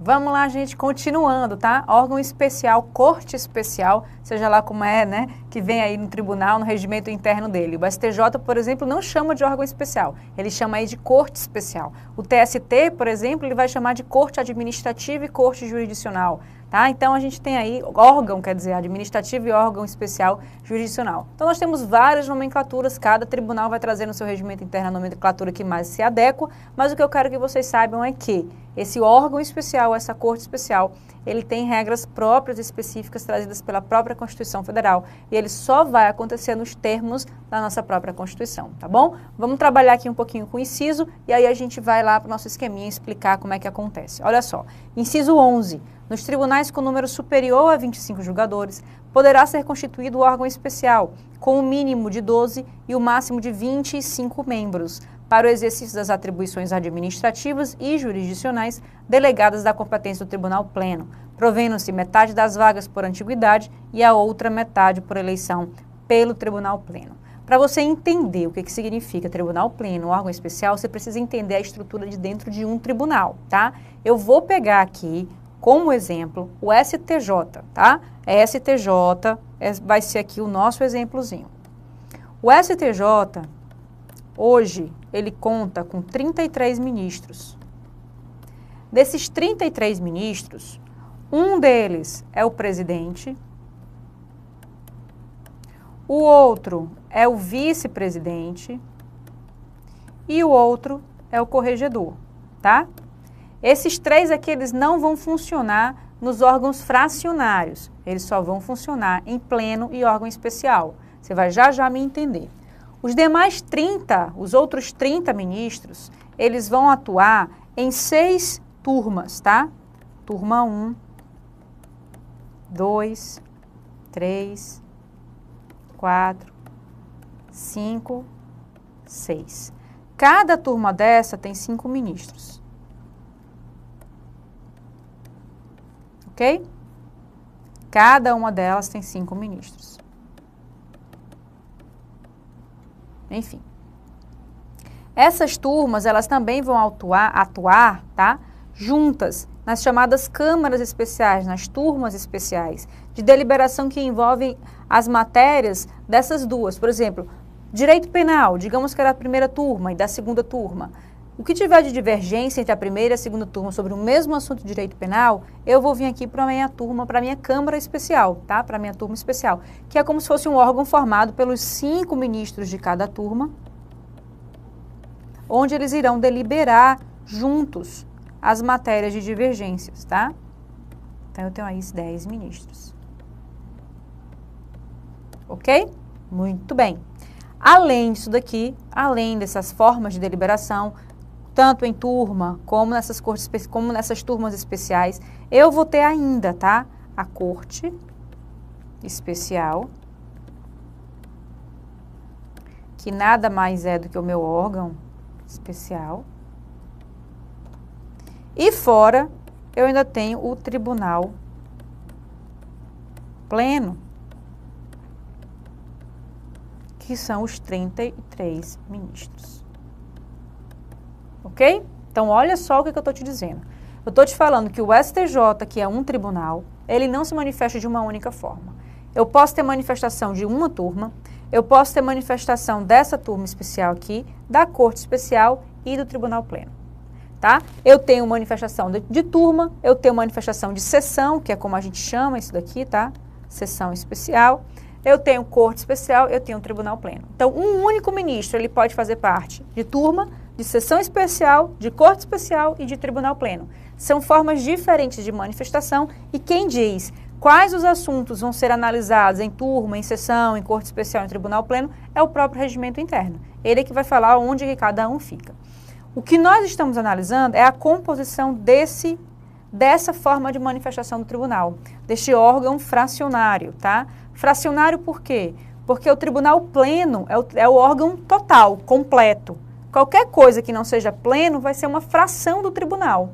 Vamos lá, gente, continuando, tá? Órgão especial, corte especial, seja lá como é, né, que vem aí no tribunal, no regimento interno dele. O STJ, por exemplo, não chama de órgão especial, ele chama aí de corte especial. O TST, por exemplo, ele vai chamar de corte administrativa e corte jurisdicional, tá? Então, a gente tem aí órgão, quer dizer, administrativo e órgão especial jurisdicional. Então, nós temos várias nomenclaturas, cada tribunal vai trazer no seu regimento interno a nomenclatura que mais se adequa, mas o que eu quero que vocês saibam é que esse órgão especial, essa corte especial, ele tem regras próprias específicas trazidas pela própria Constituição Federal e ele só vai acontecer nos termos da nossa própria Constituição, tá bom? Vamos trabalhar aqui um pouquinho com o inciso e aí a gente vai lá para o nosso esqueminha explicar como é que acontece. Olha só, inciso 11, nos tribunais com número superior a 25 julgadores, poderá ser constituído órgão especial, com o mínimo de 12 e o máximo de 25 membros, para o exercício das atribuições administrativas e jurisdicionais delegadas da competência do Tribunal Pleno, provendo-se metade das vagas por antiguidade e a outra metade por eleição pelo Tribunal Pleno. Para você entender o que significa Tribunal Pleno, órgão especial, você precisa entender a estrutura de dentro de um tribunal, tá? Eu vou pegar aqui, como exemplo, o STJ, tá? STJ vai ser aqui o nosso exemplozinho. O STJ, hoje, ele conta com 33 ministros. Desses 33 ministros, um deles é o presidente, o outro é o vice-presidente e o outro é o corregedor, tá? Esses três aqui, eles não vão funcionar nos órgãos fracionários, eles só vão funcionar em pleno e órgão especial. Você vai já me entender. Os demais 30, os outros 30 ministros, eles vão atuar em 6 turmas, tá? Turma 1, 2, 3, 4, 5, 6. Cada turma dessa tem 5 ministros. Ok? Cada uma delas tem 5 ministros. Enfim. Essas turmas, elas também vão atuar, tá? Juntas, nas chamadas câmaras especiais, nas turmas especiais, de deliberação que envolvem as matérias dessas duas. Por exemplo, direito penal, digamos que era a primeira turma e da segunda turma. O que tiver de divergência entre a primeira e a segunda turma sobre o mesmo assunto de direito penal, eu vou vir aqui para a minha turma, para a minha câmara especial, tá? Para a minha turma especial, que é como se fosse um órgão formado pelos 5 ministros de cada turma, onde eles irão deliberar juntos as matérias de divergências, tá? Então, eu tenho aí 10 ministros. Ok? Muito bem. Além disso daqui, além dessas formas de deliberação, tanto em turma como nessas turmas especiais, eu vou ter ainda, tá? A corte especial, que nada mais é do que o meu órgão especial. E fora, eu ainda tenho o Tribunal Pleno, que são os 33 ministros. Ok? Então, olha só o que eu estou te dizendo. Eu estou te falando que o STJ, que é um tribunal, ele não se manifesta de uma única forma. Eu posso ter manifestação de uma turma, eu posso ter manifestação dessa turma especial aqui, da Corte Especial e do Tribunal Pleno. Tá? Eu tenho manifestação de turma, eu tenho manifestação de sessão, que é como a gente chama isso daqui, tá? Sessão especial. Eu tenho Corte Especial, eu tenho Tribunal Pleno. Então, um único ministro, ele pode fazer parte de turma, de sessão especial, de Corte Especial e de Tribunal Pleno. São formas diferentes de manifestação e quem diz quais os assuntos vão ser analisados em turma, em sessão, em Corte Especial e em Tribunal Pleno é o próprio regimento interno. Ele é que vai falar onde que cada um fica. O que nós estamos analisando é a composição dessa forma de manifestação do tribunal, deste órgão fracionário, tá? Fracionário por quê? Porque o Tribunal Pleno é o órgão total, completo. Qualquer coisa que não seja pleno vai ser uma fração do tribunal.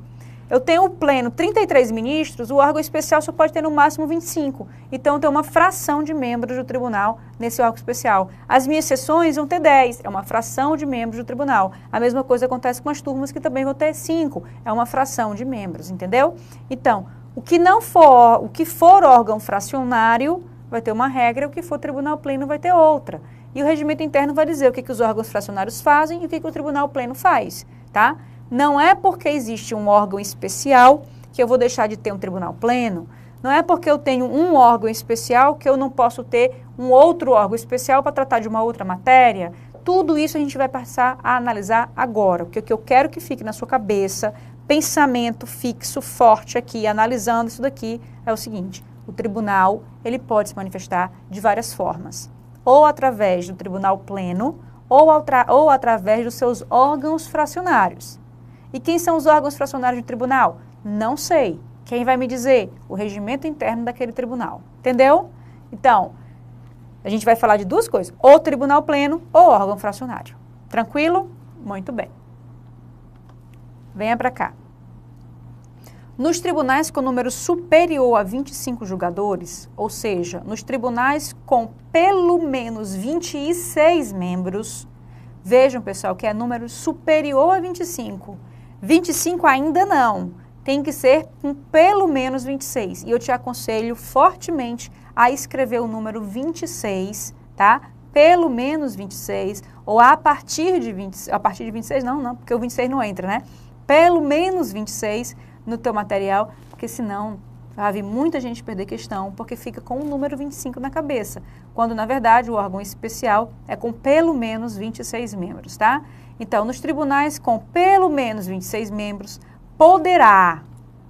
eu tenho o pleno 33 ministros, o órgão especial só pode ter no máximo 25. Então, tem uma fração de membros do tribunal nesse órgão especial. As minhas sessões vão ter 10, é uma fração de membros do tribunal. A mesma coisa acontece com as turmas que também vão ter 5, é uma fração de membros, entendeu? Então, o que for órgão fracionário vai ter uma regra, o que for tribunal pleno vai ter outra. E o regimento interno vai dizer o que os órgãos fracionários fazem e o que o tribunal pleno faz, tá? Não é porque existe um órgão especial que eu vou deixar de ter um tribunal pleno. Não é porque eu tenho um órgão especial que eu não posso ter um outro órgão especial para tratar de uma outra matéria. Tudo isso a gente vai passar a analisar agora. Porque o que eu quero que fique na sua cabeça, pensamento fixo, forte aqui, analisando isso daqui, é o seguinte: o tribunal, ele pode se manifestar de várias formas. Ou através do tribunal pleno, ou através dos seus órgãos fracionários. E quem são os órgãos fracionários do tribunal? Não sei. Quem vai me dizer? O regimento interno daquele tribunal. Entendeu? Então, a gente vai falar de duas coisas. Ou tribunal pleno ou órgão fracionário. Tranquilo? Muito bem. Venha para cá. Nos tribunais com número superior a 25 julgadores, ou seja, nos tribunais com pelo menos 26 membros, vejam, pessoal, que é número superior a 25. 25 ainda não, tem que ser com pelo menos 26. E eu te aconselho fortemente a escrever o número 26, tá? Pelo menos 26, ou a partir de 26, não, porque o 26 não entra, né? Pelo menos 26 no teu material, porque senão vai vir muita gente perder questão, porque fica com o número 25 na cabeça, quando na verdade o órgão especial é com pelo menos 26 membros, tá? Então, nos tribunais com pelo menos 26 membros, poderá,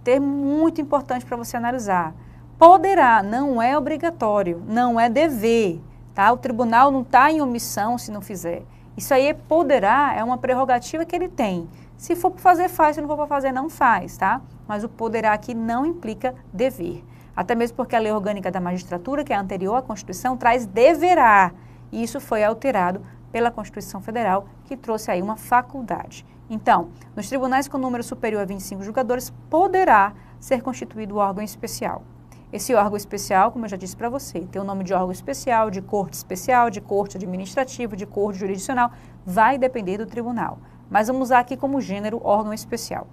ter muito importante para você analisar, poderá, não é obrigatório, não é dever, tá? O tribunal não está em omissão se não fizer. Isso aí, poderá, é uma prerrogativa que ele tem. Se for para fazer, faz, se não for para fazer, não faz, tá? Mas o poderá aqui não implica dever. Até mesmo porque a Lei Orgânica da Magistratura, que é anterior à Constituição, traz deverá. E isso foi alterado pela Constituição Federal, que trouxe aí uma faculdade. Então, nos tribunais com número superior a 25 julgadores, poderá ser constituído o órgão especial. Esse órgão especial, como eu já disse para você, tem o nome de órgão especial, de corte administrativa, de corte jurisdicional, vai depender do tribunal. Mas vamos usar aqui como gênero órgão especial.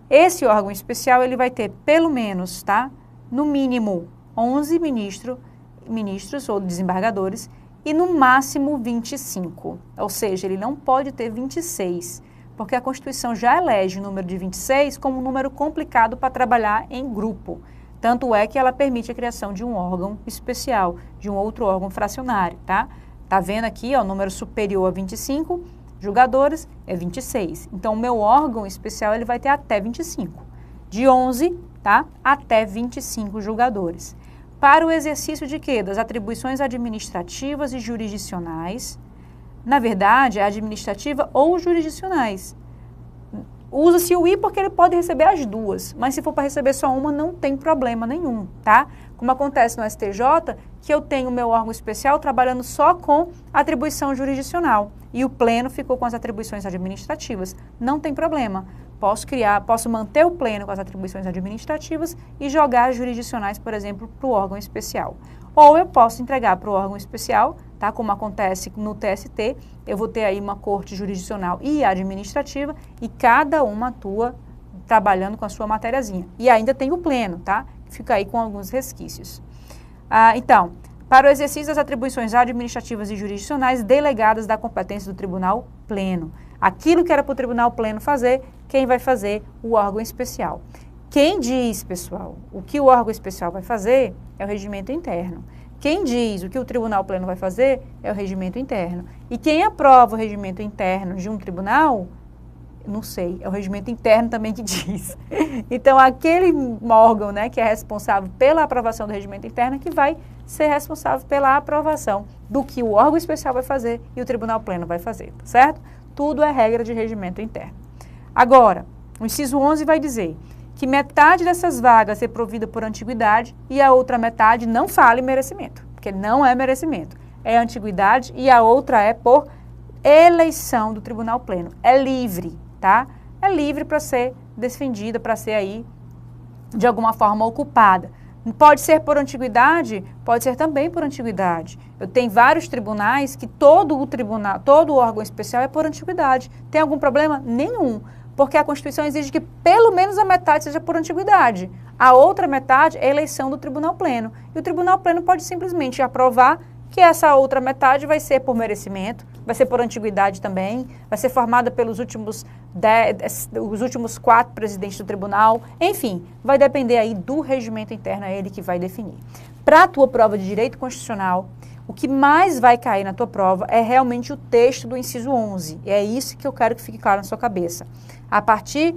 Esse órgão especial, ele vai ter pelo menos, tá? No mínimo, 11 ministros ou desembargadores e no máximo 25. Ou seja, ele não pode ter 26, porque a Constituição já elege o número de 26 como um número complicado para trabalhar em grupo. Tanto é que ela permite a criação de um órgão especial, de um outro órgão fracionário, tá? Tá vendo aqui, ó, número superior a 25 julgadores é 26. Então, o meu órgão especial, ele vai ter até 25. De 11, tá? Até 25 julgadores. Para o exercício de quê? Das atribuições administrativas e jurisdicionais. Na verdade, é administrativa ou jurisdicionais. Usa-se o I porque ele pode receber as duas, mas se for para receber só uma, não tem problema nenhum, tá? Como acontece no STJ, que eu tenho o meu órgão especial trabalhando só com atribuição jurisdicional e o pleno ficou com as atribuições administrativas. Não tem problema. Posso manter o pleno com as atribuições administrativas e jogar as jurisdicionais, por exemplo, para o órgão especial. Ou eu posso entregar para o órgão especial, tá? Como acontece no TST, eu vou ter aí uma corte jurisdicional e administrativa e cada uma atua trabalhando com a sua matériazinha. E ainda tem o pleno, tá? Fica aí com alguns resquícios. Então, para o exercício das atribuições administrativas e jurisdicionais delegadas da competência do tribunal pleno. Aquilo que era para o tribunal pleno fazer, quem vai fazer? O órgão especial. Quem diz, pessoal, o que o órgão especial vai fazer é o regimento interno. Quem diz o que o tribunal pleno vai fazer é o regimento interno. E quem aprova o regimento interno de um tribunal, não sei, é o regimento interno também que diz. Então, aquele órgão, né, que é responsável pela aprovação do regimento interno que vai ser responsável pela aprovação do que o órgão especial vai fazer e o tribunal pleno vai fazer, tá certo? Tudo é regra de regimento interno. Agora, o inciso 11 vai dizer que metade dessas vagas é provida por antiguidade e a outra metade não fala em merecimento, porque não é merecimento, é antiguidade e a outra é por eleição do tribunal pleno. É livre, tá? é livre para ser defendida, para ser aí, de alguma forma, ocupada. Pode ser por antiguidade? Pode ser também por antiguidade. Eu tenho vários tribunais que todo o órgão especial é por antiguidade. Tem algum problema? Nenhum. Porque a Constituição exige que pelo menos a metade seja por antiguidade. A outra metade é a eleição do Tribunal Pleno. E o Tribunal Pleno pode simplesmente aprovar que essa outra metade vai ser por merecimento, vai ser por antiguidade também, vai ser formada pelos últimos 4 presidentes do tribunal, enfim, vai depender aí do regimento interno, é ele que vai definir. Para a tua prova de direito constitucional, o que mais vai cair na tua prova é realmente o texto do inciso 11, e é isso que eu quero que fique claro na sua cabeça. A partir,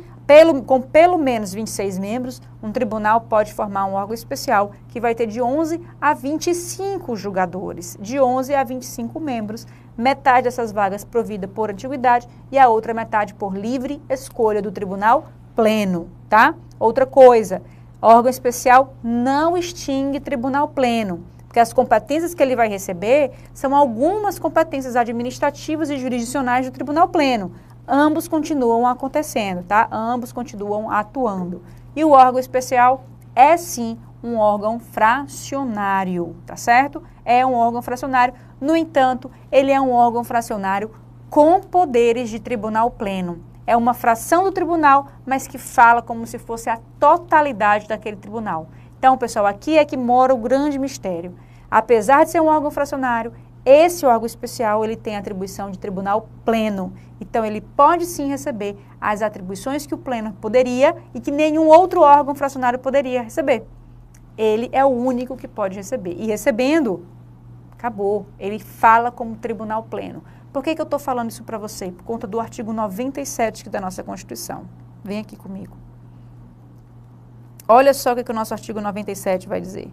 com pelo menos 26 membros, um tribunal pode formar um órgão especial que vai ter de 11 a 25 julgadores, de 11 a 25 membros, metade dessas vagas provida por antiguidade e a outra metade por livre escolha do Tribunal Pleno, tá? Outra coisa, órgão especial não extingue Tribunal Pleno, porque as competências que ele vai receber são algumas competências administrativas e jurisdicionais do Tribunal Pleno. Ambos continuam acontecendo, tá? Ambos continuam atuando. E o órgão especial é sim um órgão fracionário, tá certo? É um órgão fracionário, no entanto, ele é um órgão fracionário com poderes de Tribunal Pleno. É uma fração do tribunal, mas que fala como se fosse a totalidade daquele tribunal. Então, pessoal, aqui é que mora o grande mistério. Apesar de ser um órgão fracionário, esse órgão especial, ele tem atribuição de Tribunal Pleno. Então, ele pode sim receber as atribuições que o Pleno poderia e que nenhum outro órgão fracionário poderia receber. Ele é o único que pode receber. E recebendo, acabou. Ele fala como Tribunal Pleno. Por que eu estou falando isso para você? Por conta do artigo 97 da nossa Constituição. Vem aqui comigo. Olha só o que o nosso artigo 97 vai dizer.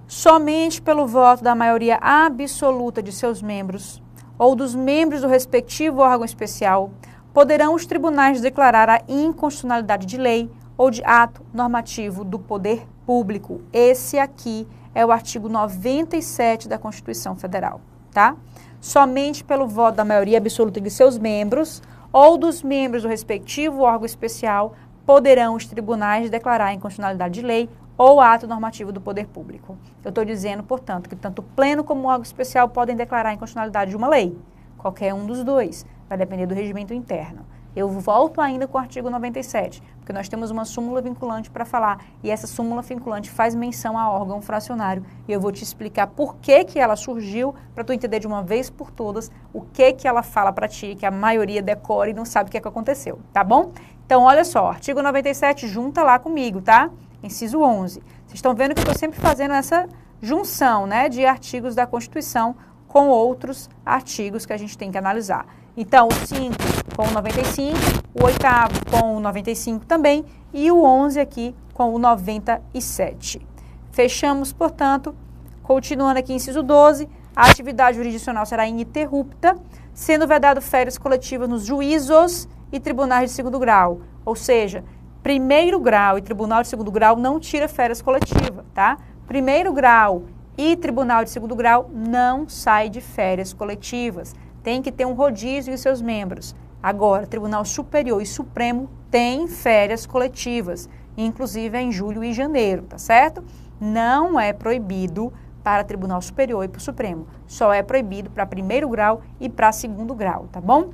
Somente pelo voto da maioria absoluta de seus membros ou dos membros do respectivo órgão especial, poderão os tribunais declarar a inconstitucionalidade de lei ou de ato normativo do poder público. Esse aqui é o artigo 97 da Constituição Federal, tá? Somente pelo voto da maioria absoluta de seus membros ou dos membros do respectivo órgão especial, poderão os tribunais declarar a inconstitucionalidade de lei ou ato normativo do poder público. Eu estou dizendo, portanto, que tanto o Pleno como o órgão especial podem declarar a inconstitucionalidade de uma lei. Qualquer um dos dois. Vai depender do regimento interno. Eu volto ainda com o artigo 97, porque nós temos uma súmula vinculante para falar, e essa súmula vinculante faz menção a órgão fracionário, e eu vou te explicar por que ela surgiu, para tu entender de uma vez por todas o que ela fala para ti, que a maioria decora e não sabe o que aconteceu, tá bom? Então, olha só, artigo 97, junta lá comigo, tá? Inciso 11. Vocês estão vendo que eu estou sempre fazendo essa junção, né, de artigos da Constituição com outros artigos que a gente tem que analisar. Então, o 5 com o 95, o 8º com o 95 também e o 11 aqui com o 97. Fechamos, portanto, continuando aqui, inciso 12, a atividade jurisdicional será ininterrupta, sendo vedado férias coletivas nos juízos e tribunais de segundo grau, ou seja, primeiro grau e tribunal de segundo grau não tira férias coletivas, tá? Primeiro grau e tribunal de segundo grau não sai de férias coletivas. Tem que ter um rodízio em seus membros. Agora, Tribunal Superior e Supremo tem férias coletivas, inclusive em julho e janeiro, tá certo? Não é proibido para Tribunal Superior e para o Supremo. Só é proibido para primeiro grau e para segundo grau, tá bom?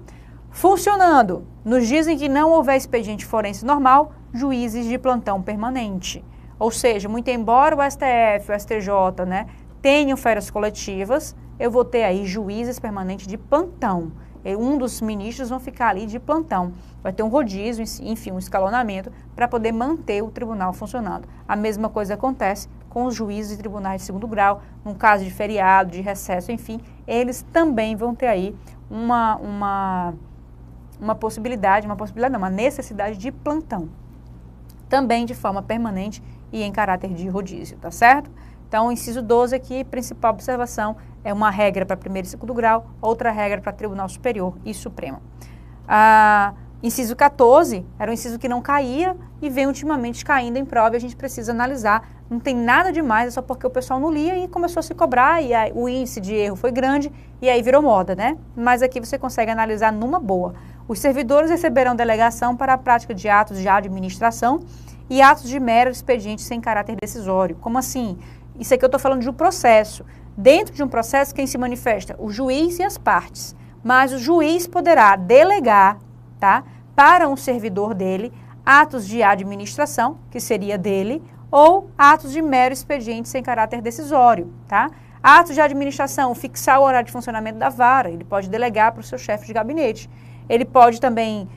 Funcionando, nos dias em que não houver expediente forense normal, juízes de plantão permanente. Ou seja, muito embora o STF, o STJ, né, tenham férias coletivas, eu vou ter aí juízes permanentes de plantão. Um dos ministros vão ficar ali de plantão. Vai ter um rodízio, enfim, um escalonamento para poder manter o tribunal funcionando. A mesma coisa acontece com os juízes de tribunais de segundo grau, num caso de feriado, de recesso, enfim, eles também vão ter aí uma necessidade de plantão. Também de forma permanente e em caráter de rodízio, tá certo? Então, o inciso 12 aqui, principal observação, é uma regra para primeiro e segundo grau, outra regra para Tribunal Superior e Supremo. Inciso 14 era um inciso que não caía e vem ultimamente caindo em prova e a gente precisa analisar. Não tem nada demais, é só porque o pessoal não lia e começou a se cobrar e aí, o índice de erro foi grande e aí virou moda, né? Mas aqui você consegue analisar numa boa. Os servidores receberão delegação para a prática de atos de administração e atos de mero expediente sem caráter decisório. Como assim? Isso aqui eu estou falando de um processo. Dentro de um processo, quem se manifesta? O juiz e as partes. Mas o juiz poderá delegar, tá, para um servidor dele atos de administração, que seria dele, ou atos de mero expediente sem caráter decisório, tá? Atos de administração, fixar o horário de funcionamento da vara, ele pode delegar para o seu chefe de gabinete. Ele pode também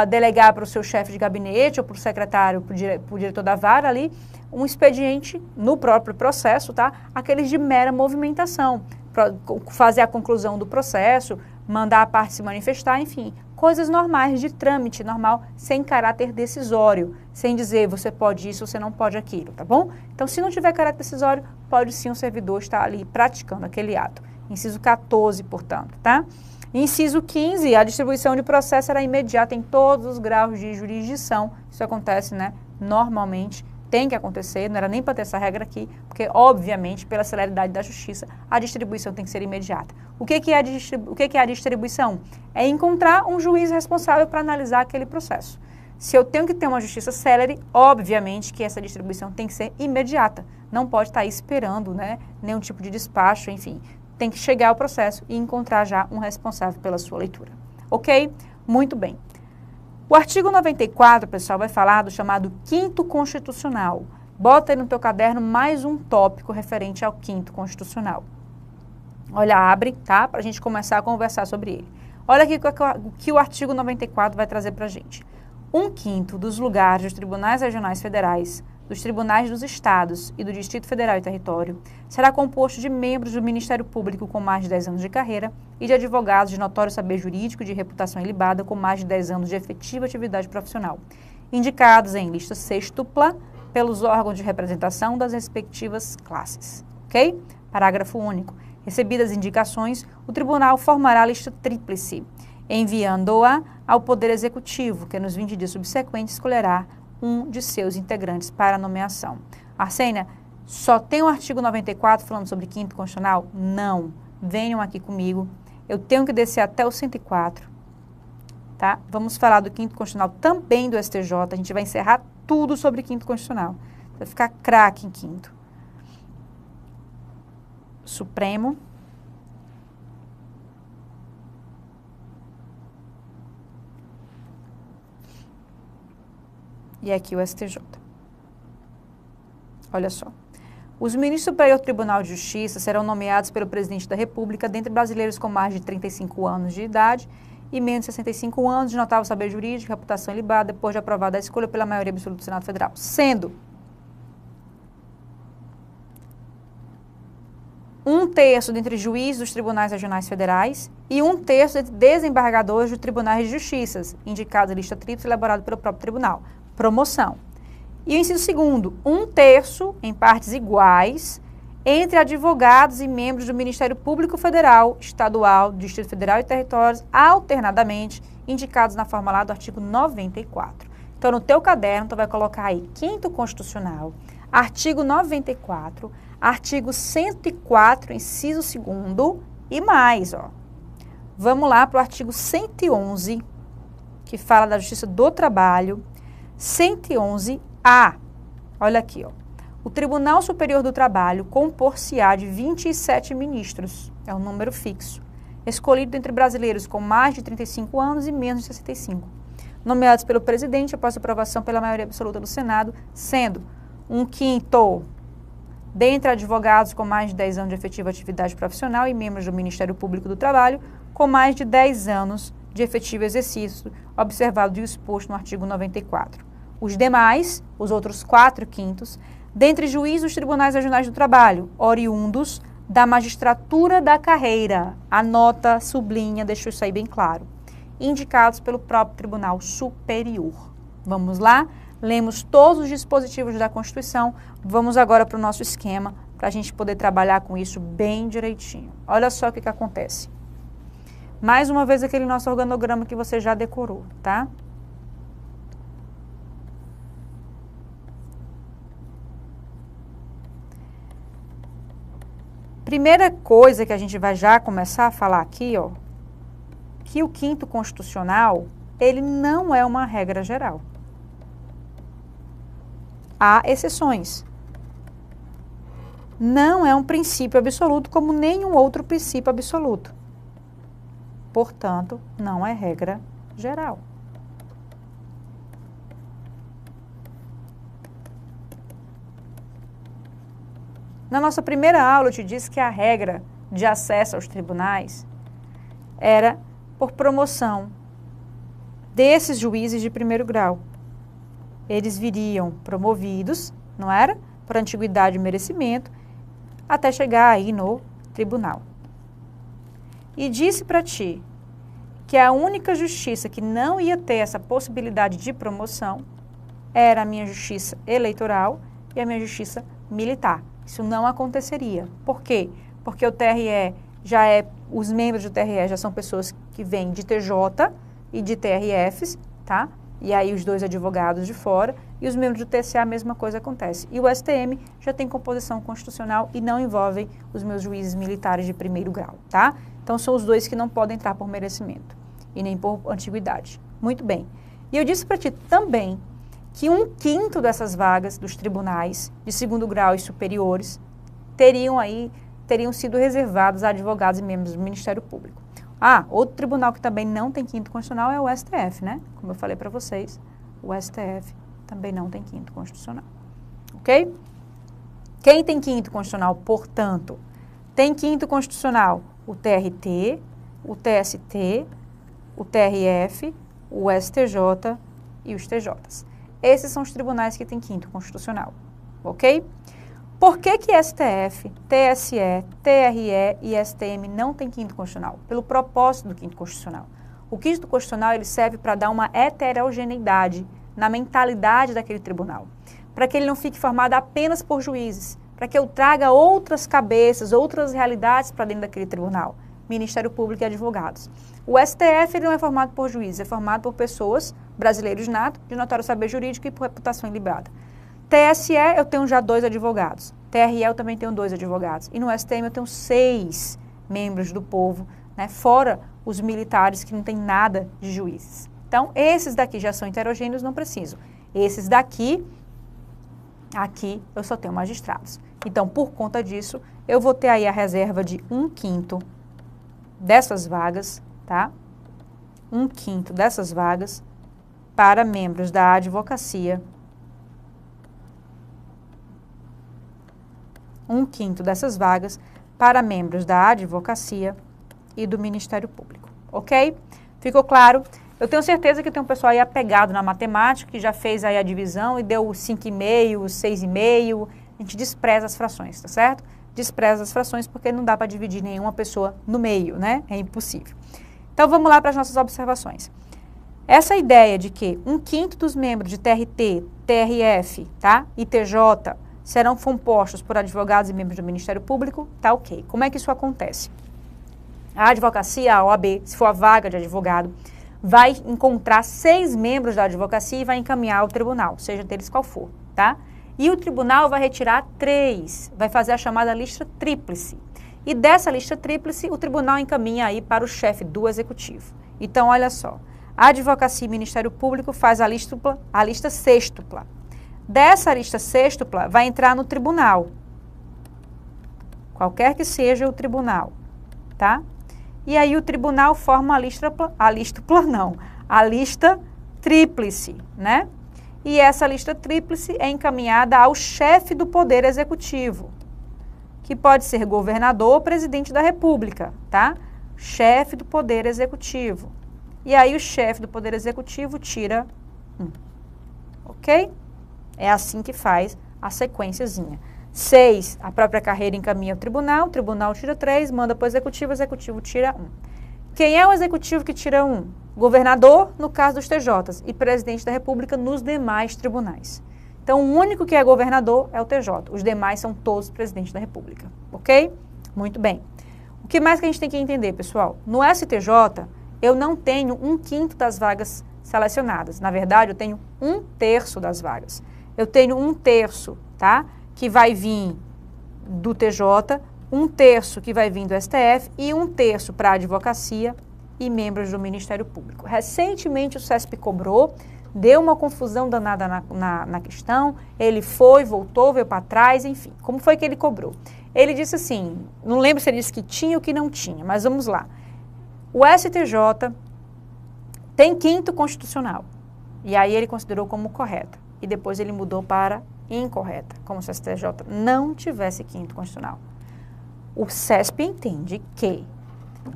delegar para o seu chefe de gabinete ou para o secretário, para o diretor da vara ali, um expediente no próprio processo, tá? Aqueles de mera movimentação, fazer a conclusão do processo, mandar a parte se manifestar, enfim, coisas normais de trâmite normal, sem caráter decisório, sem dizer você pode isso, você não pode aquilo, tá bom? Então, se não tiver caráter decisório, pode sim o servidor estar ali praticando aquele ato. Inciso 14, portanto, tá? Inciso 15, a distribuição de processo será imediata em todos os graus de jurisdição. Isso acontece, né, normalmente, tem que acontecer, não era nem para ter essa regra aqui, porque, obviamente, pela celeridade da justiça, a distribuição tem que ser imediata. O que é a distribuição? É encontrar um juiz responsável para analisar aquele processo. Se eu tenho que ter uma justiça célere, obviamente que essa distribuição tem que ser imediata. Não pode estar aí esperando, né, nenhum tipo de despacho, enfim. Tem que chegar ao processo e encontrar já um responsável pela sua leitura. Ok? Muito bem. O artigo 94, pessoal, vai falar do chamado 5º constitucional. Bota aí no teu caderno mais um tópico referente ao 5º constitucional. Olha, abre, tá? Para a gente começar a conversar sobre ele. Olha aqui o que o artigo 94 vai trazer para a gente. 1/5 dos lugares dos tribunais regionais federais, dos tribunais dos estados e do Distrito Federal e Território será composto de membros do Ministério Público com mais de 10 anos de carreira e de advogados de notório saber jurídico e de reputação ilibada com mais de 10 anos de efetiva atividade profissional, indicados em lista sextupla pelos órgãos de representação das respectivas classes. Ok? Parágrafo único. Recebidas indicações, o tribunal formará a lista tríplice, enviando-a ao Poder Executivo, que nos 20 dias subsequentes escolherá um de seus integrantes para a nomeação. Arsênia, só tem o artigo 94 falando sobre 5º constitucional? Não. Venham aqui comigo. Eu tenho que descer até o 104. Tá? Vamos falar do 5º constitucional também do STJ. A gente vai encerrar tudo sobre 5º constitucional. Vai ficar craque em 5º. Supremo. E aqui o STJ. Olha só. Os ministros do Superior Tribunal de Justiça serão nomeados pelo Presidente da República dentre brasileiros com mais de 35 anos de idade e menos de 65 anos, de notável saber jurídico, reputação ilibada, depois de aprovada a escolha pela maioria absoluta do Senado Federal. Sendo 1/3 dentre juízes dos tribunais regionais federais e 1/3 dentre desembargadores dos tribunais de justiça, indicados em lista tríplice elaborada pelo próprio tribunal. Promoção. E o inciso 2º, 1/3 em partes iguais entre advogados e membros do Ministério Público Federal, Estadual, Distrito Federal e Territórios, alternadamente indicados na forma lá do artigo 94. Então, no teu caderno, tu vai colocar aí 5º constitucional, artigo 94, artigo 104, inciso 2º e mais, ó. Vamos lá para o artigo 111, que fala da Justiça do Trabalho. 111A, olha aqui, ó. O Tribunal Superior do Trabalho compor-se-á de 27 ministros, é um número fixo, escolhido entre brasileiros com mais de 35 anos e menos de 65, nomeados pelo presidente após aprovação pela maioria absoluta do Senado, sendo 1/5 dentre advogados com mais de 10 anos de efetiva atividade profissional e membros do Ministério Público do Trabalho com mais de 10 anos de efetivo exercício, observado e exposto no artigo 94. Os demais, os outros 4/5, dentre juízes dos tribunais regionais do trabalho, oriundos da magistratura da carreira, anota, sublinha, deixa isso aí bem claro, indicados pelo próprio Tribunal Superior. Vamos lá? Lemos todos os dispositivos da Constituição, vamos agora para o nosso esquema, para a gente poder trabalhar com isso bem direitinho. Olha só o que acontece. Mais uma vez aquele nosso organograma que você já decorou, tá? Primeira coisa que a gente vai já começar a falar aqui, ó, que o 5º constitucional, ele não é uma regra geral. Há exceções. Não é um princípio absoluto como nenhum outro princípio absoluto. Portanto, não é regra geral. Na nossa primeira aula, eu te disse que a regra de acesso aos tribunais era por promoção desses juízes de primeiro grau. Eles viriam promovidos, não era? Por antiguidade e merecimento, até chegar aí no tribunal. E disse para ti que a única justiça que não ia ter essa possibilidade de promoção era a minha justiça eleitoral e a minha justiça militar. Isso não aconteceria. Por quê? Porque o TRE já é, os membros do TRE já são pessoas que vêm de TJ e de TRFs, tá? E aí os dois advogados de fora, e os membros do TSE a mesma coisa acontece. E o STM já tem composição constitucional e não envolve os meus juízes militares de primeiro grau, tá? Então são os dois que não podem entrar por merecimento e nem por antiguidade. Muito bem. E eu disse para ti também que 1/5 dessas vagas dos tribunais de segundo grau e superiores teriam sido reservadas a advogados e membros do Ministério Público. Ah, outro tribunal que também não tem quinto constitucional é o STF, né? Como eu falei para vocês, o STF também não tem quinto constitucional. Ok? Quem tem quinto constitucional, portanto, tem quinto constitucional o TRT, o TST, o TRF, o STJ e os TJs. Esses são os tribunais que têm quinto constitucional. Ok? Por que STF, TSE, TRE e STM não têm quinto constitucional? Pelo propósito do quinto constitucional. O quinto constitucional ele serve para dar uma heterogeneidade na mentalidade daquele tribunal, para que ele não fique formado apenas por juízes, para que eu traga outras cabeças, outras realidades para dentro daquele tribunal, Ministério Público e advogados. O STF ele não é formado por juízes, é formado por pessoas, brasileiros nato, de notório saber jurídico e por reputação ilibada. TSE eu tenho já 2 advogados, TRE eu também tenho 2 advogados, e no STM eu tenho 6 membros do povo, né, fora os militares que não tem nada de juízes. Então, esses daqui já são heterogêneos, não preciso. Esses daqui, aqui eu só tenho magistrados. Então, por conta disso, eu vou ter aí a reserva de 1/5 dessas vagas, tá? 1/5 dessas vagas para membros da advocacia, 1/5 dessas vagas para membros da advocacia e do Ministério Público, ok? Ficou claro? Eu tenho certeza que tem um pessoal aí apegado na matemática, que já fez aí a divisão e deu 5,5, 6,5, a gente despreza as frações, tá certo? Despreza as frações porque não dá para dividir nenhuma pessoa no meio, né? É impossível. Então vamos lá para as nossas observações. Essa ideia de que 1/5 dos membros de TRT, TRF, tá? E TJ serão compostos por advogados e membros do Ministério Público, tá ok. Como é que isso acontece? A advocacia, a OAB, se for a vaga de advogado, vai encontrar 6 membros da advocacia e vai encaminhar ao tribunal, seja deles qual for, tá? E o tribunal vai retirar 3, vai fazer a chamada lista tríplice. E dessa lista tríplice, o tribunal encaminha aí para o chefe do executivo. Então, olha só, a advocacia e Ministério Público faz a lista sextupla. Dessa lista sextupla vai entrar no tribunal, qualquer que seja o tribunal, tá? E aí o tribunal forma a lista tríplice, né? E essa lista tríplice é encaminhada ao chefe do Poder Executivo, que pode ser governador ou presidente da República, tá? Chefe do Poder Executivo. E aí o chefe do Poder Executivo tira 1, ok? É assim que faz a sequenciazinha. 6, a própria carreira encaminha ao tribunal, o tribunal tira 3, manda para o executivo tira 1. Quem é o executivo que tira 1? Governador, no caso dos TJs, e presidente da República nos demais tribunais. Então, o único que é governador é o TJ, os demais são todos presidentes da República, ok? Muito bem. O que mais que a gente tem que entender, pessoal? No STJ, eu não tenho 1/5 das vagas selecionadas. Na verdade, eu tenho 1/3 das vagas. Eu tenho 1/3, tá? Que vai vir do TJ, 1/3 que vai vir do STF e 1/3 para a advocacia e membros do Ministério Público. Recentemente o CESP cobrou, deu uma confusão danada na questão, ele foi, voltou, veio para trás, enfim. Como foi que ele cobrou? Ele disse assim, não lembro se ele disse que tinha ou que não tinha, mas vamos lá. O STJ tem quinto constitucional, e aí ele considerou como correta, e depois ele mudou para incorreta, como se o STJ não tivesse quinto constitucional. O CESP entende que,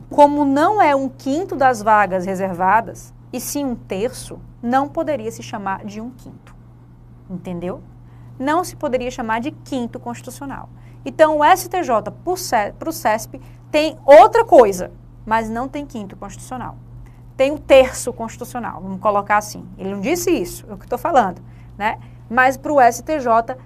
como não é um quinto das vagas reservadas, e sim um terço, não poderia se chamar de um quinto. Entendeu? Não se poderia chamar de quinto constitucional. Então, o STJ, para o CESP, tem outra coisa, mas não tem quinto constitucional. Tem um terço constitucional, vamos colocar assim. Ele não disse isso, é o que estou falando, né? Mas para o STJ,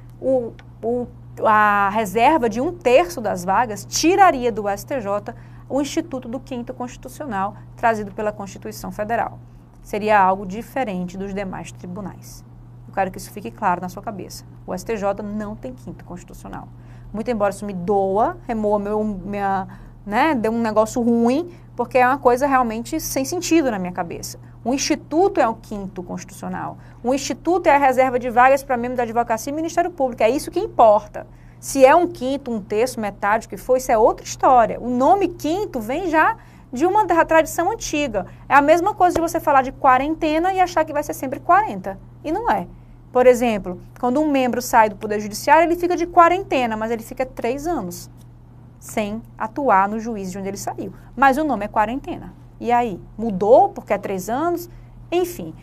a reserva de um terço das vagas tiraria do STJ o Instituto do Quinto Constitucional, trazido pela Constituição Federal. Seria algo diferente dos demais tribunais. Eu quero que isso fique claro na sua cabeça. O STJ não tem quinto constitucional. Muito embora isso me doa, remoa dê um negócio ruim, porque é uma coisa realmente sem sentido na minha cabeça. O Instituto é o quinto constitucional. O Instituto é a reserva de vagas para membros da advocacia e Ministério Público. É isso que importa. Se é um quinto, um terço, metade, o que for, isso é outra história. O nome quinto vem já de uma tradição antiga. É a mesma coisa de você falar de quarentena e achar que vai ser sempre 40. E não é. Por exemplo, quando um membro sai do Poder Judiciário, ele fica de quarentena, mas ele fica 3 anos sem atuar no juízo de onde ele saiu. Mas o nome é quarentena. E aí? Mudou porque é 3 anos? Enfim,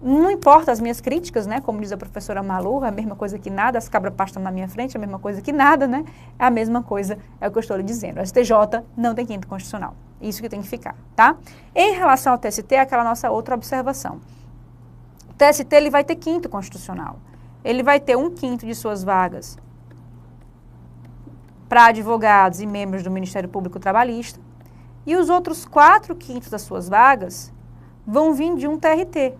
não importa as minhas críticas, né? Como diz a professora Malu, é a mesma coisa que nada, as cabras pastam na minha frente, é a mesma coisa que nada, né? É a mesma coisa, é o que eu estou lhe dizendo. O STJ não tem quinto constitucional. Isso que tem que ficar, tá? Em relação ao TST, é aquela nossa outra observação. O TST, ele vai ter quinto constitucional. Ele vai ter 1/5 de suas vagas para advogados e membros do Ministério Público Trabalhista, e os outros 4/5 das suas vagas vão vir de um TRT,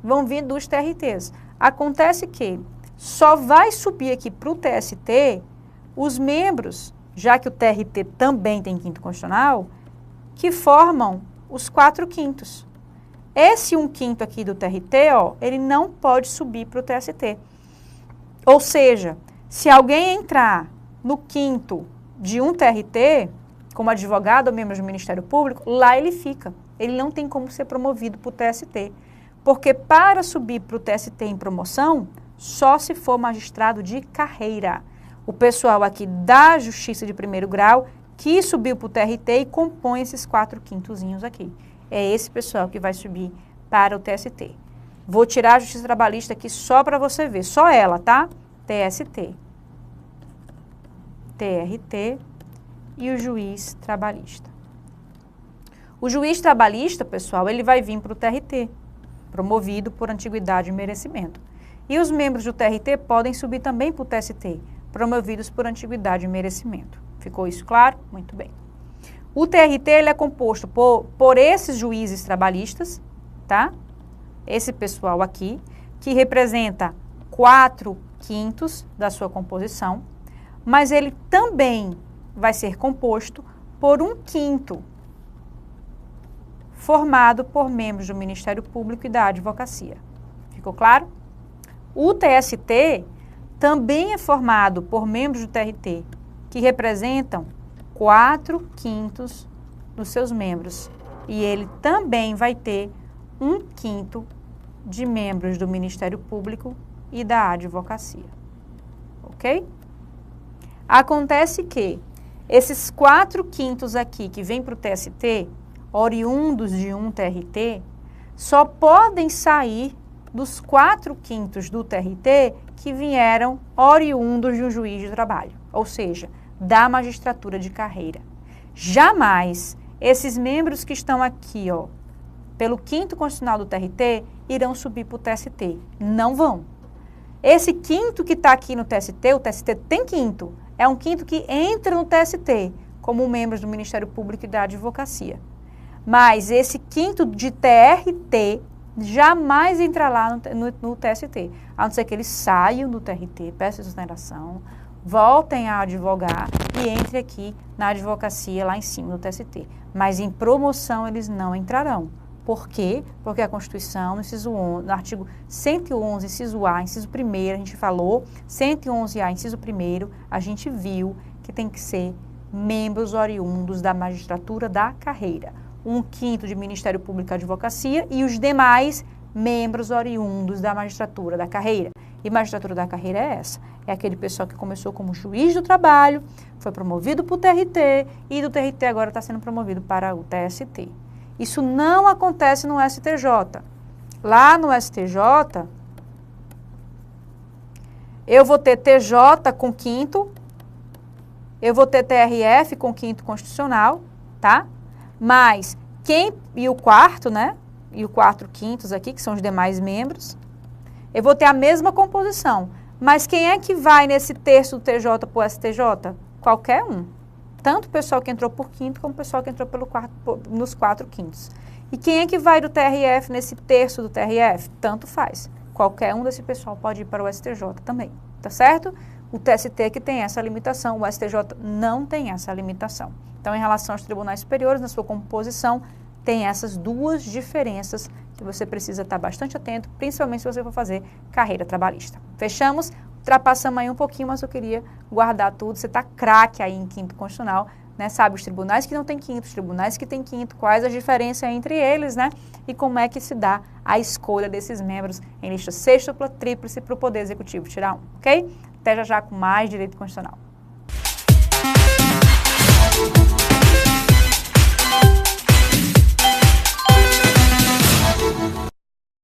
vão vir dos TRTs. Acontece que só vai subir aqui para o TST os membros, já que o TRT também tem quinto constitucional, que formam os 4/5. Esse 1/5 aqui do TRT, ó, ele não pode subir para o TST. Ou seja, se alguém entrar no quinto de um TRT, como advogado ou membro do Ministério Público, lá ele fica. Ele não tem como ser promovido para o TST. Porque para subir para o TST em promoção, só se for magistrado de carreira. O pessoal aqui da Justiça de Primeiro Grau, que subiu para o TRT e compõe esses 4/5 aqui. É esse pessoal que vai subir para o TST. Vou tirar a Justiça Trabalhista aqui só para você ver. Só ela, tá? TST. TRT e o juiz trabalhista. O juiz trabalhista, pessoal, ele vai vir para o TRT, promovido por antiguidade e merecimento. E os membros do TRT podem subir também para o TST, promovidos por antiguidade e merecimento. Ficou isso claro? Muito bem. O TRT ele é composto por esses juízes trabalhistas, tá? Esse pessoal aqui, que representa 4/5 da sua composição, mas ele também vai ser composto por 1/5 formado por membros do Ministério Público e da Advocacia. Ficou claro? O TST também é formado por membros do TRT que representam 4/5 dos seus membros. E ele também vai ter 1/5 de membros do Ministério Público e da Advocacia. Ok? Acontece que esses 4/5 aqui que vêm para o TST, oriundos de um TRT, só podem sair dos 4/5 do TRT que vieram oriundos de um juiz de trabalho, ou seja, da magistratura de carreira. Jamais esses membros que estão aqui, ó, pelo quinto constitucional do TRT, irão subir para o TST. Não vão. Esse quinto que está aqui no TST, o TST tem quinto, é um quinto que entra no TST como membros do Ministério Público e da Advocacia. Mas esse quinto de TRT jamais entra lá no TST, a não ser que eles saiam do TRT, peçam exoneração, voltem a advogar e entrem aqui na advocacia lá em cima do TST. Mas em promoção eles não entrarão. Por quê? Porque a Constituição, no artigo 111, inciso A, inciso 1º, a gente falou, 111A, inciso 1º, a gente viu que tem que ser membros oriundos da magistratura da carreira. 1/5 de Ministério Público e Advocacia e os demais membros oriundos da magistratura da carreira. E magistratura da carreira é essa. É aquele pessoal que começou como juiz do trabalho, foi promovido para o TRT e do TRT agora está sendo promovido para o TST. Isso não acontece no STJ. Lá no STJ, eu vou ter TJ com 5º, eu vou ter TRF com 5º constitucional, tá? Mas e o 4º, né? E o 4/5 aqui, que são os demais membros, eu vou ter a mesma composição. Mas quem é que vai nesse terço do TJ para o STJ? Qualquer um. Tanto o pessoal que entrou por 5º, como o pessoal que entrou nos 4/5. E quem é que vai do TRF nesse terço do TRF? Tanto faz. Qualquer um desse pessoal pode ir para o STJ também, tá certo? O TST que tem essa limitação, o STJ não tem essa limitação. Então, em relação aos tribunais superiores, na sua composição, tem essas duas diferenças que você precisa estar bastante atento, principalmente se você for fazer carreira trabalhista. Fechamos? Ultrapassamos aí um pouquinho, mas eu queria guardar tudo. Você está craque aí em 5º constitucional, né? Sabe os tribunais que não tem 5º, os tribunais que tem 5º, quais as diferenças entre eles, né? E como é que se dá a escolha desses membros em lista sextupla, tríplice para o Poder Executivo tirar um, ok? Até já com mais direito constitucional.